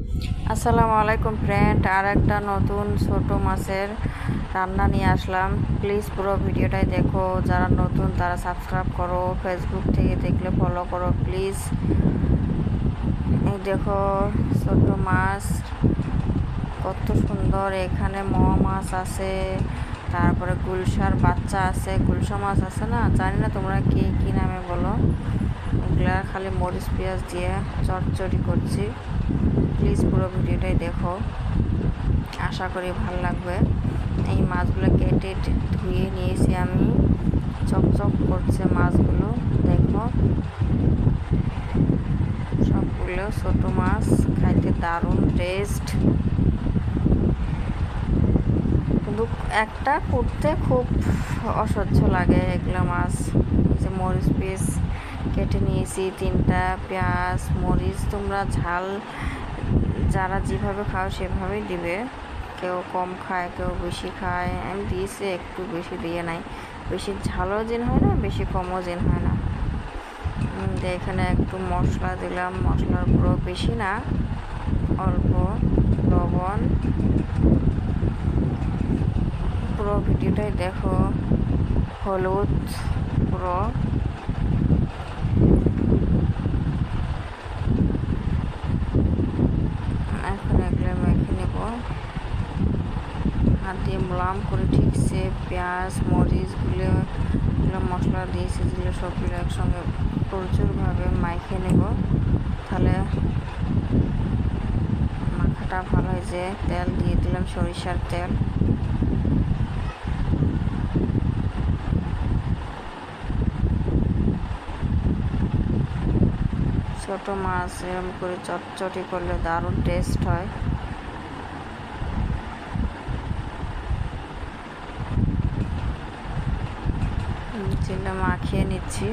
আসসালামু আলাইকুম ফ্রেন্ড, আর একটা নতুন ছোট মাছের রান্না নিয়ে আসলাম। প্লিজ পুরো ভিডিওটাই দেখো। যারা নতুন তারা সাবস্ক্রাইব করো, ফেসবুক থেকে দেখলে ফলো করো প্লিজ। এই দেখো ছোট মাছ কত সুন্দর। এখানে মাছ আছে, তারপরে গুলশার বাচ্চা আছে, গুলশা মাছ আছে না, জানি না তোমরা কি নামে বলো। এগুলা খালি মরিচ পেঁয়াজ দিয়ে চটচড়ি করছি। প্লিজ পুরো ভিডিওটাই দেখো, আশা করি ভালো লাগবে। এই মাছগুলো কেটে ধুয়ে নিয়েছি আমি, চকচক করছে মাছগুলো। দেখো সবগুলো ছোট মাছ, খাইতে দারুণ টেস্ট। কিন্তু একটা করতে খুব অসহ্য লাগে এগুলো মাছ। যে মরিচ পিস কেটে নিয়েছি 3টা, পেঁয়াজ মরিচ তোমরা ঝাল যারা যেভাবে খাও সেভাবেই দিবে। কেউ কম খায়, কেউ বেশি খায়। আমি দিয়েছি একটু, বেশি দিয়ে নাই। বেশি ঝালও জিন হয় না, বেশি কমও জিন হয় না। এখানে একটু মশলা দিলাম, মশলার পুরো বেশি না, অল্প লবণ। পুরো ভিডিওটাই দেখো। হলুদ পুরো, এখন এগুলো মেখে নেব হাত দিয়ে মোলাম করে। ঠিকছে পেঁয়াজ মরিচগুলো মশলা দিয়েছি, যেগুলো সবগুলো একসঙ্গে প্রচুরভাবে মাখিয়ে নেব, তাহলে মাখাটা ভালো হয়। যে তেল দিয়ে দিলাম, সরিষার তেল। ছোট মাছ এরকম করে চটচটি করলে দারুণ টেস্ট হয়। চিল্লা মাখিয়ে নিচ্ছি।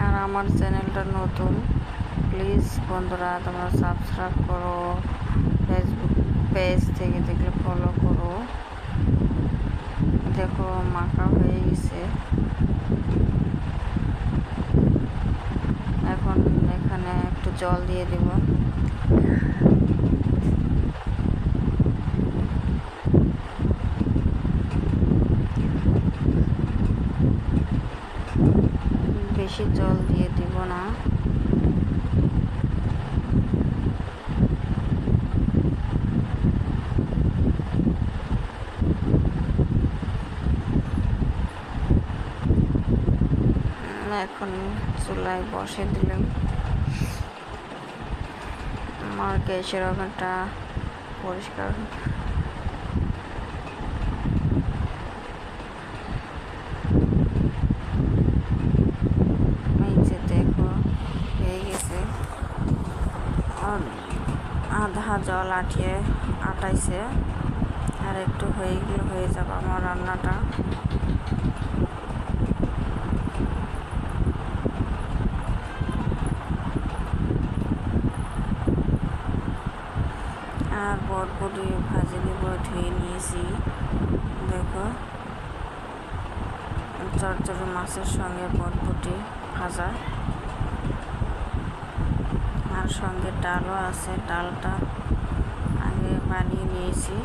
আর আমার চ্যানেলটা নতুন, প্লিজ বন্ধুরা তোমরা সাবস্ক্রাইব করো, ফেসবুক পেজ থেকে দেখলে ফলো করো। দেখো মাখা হয়ে গেছে। এখন এখানে একটু জল দিয়ে দেব। বেশি জল দিয়ে দিব না। এখন চুলায় বসে দিলাম। আমার গ্যাসের ওভেনটা পরিষ্কার। এই যে দেখো হয়ে গেছে, আধা জল আটাইছে, আর একটু হয়ে গেলে হয়ে যাবে আমার রান্নাটা। আর বরবটি ভাজি নেব, ধুয়ে নিয়েছি। দেখো চচ্চড়ি মাছের সঙ্গে বরবটি ভাজা, আর সঙ্গে ডালও আছে। ডালটা আগে বানিয়ে নিয়েছি।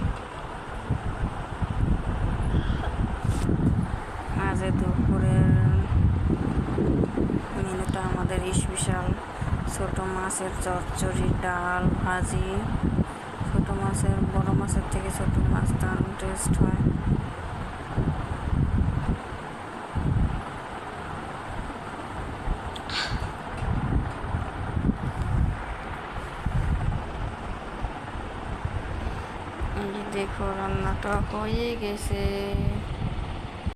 আজ দুপুরের মেনুটা আমাদের স্পেশাল ছোট মাছের চচ্চড়ি, ডাল, ভাজি। ছোট মাছের, বড় মাছের থেকে ছোট মাছ দারুণ টেস্ট হয়। এই দেখো রান্নাটা হয়ে গেছে।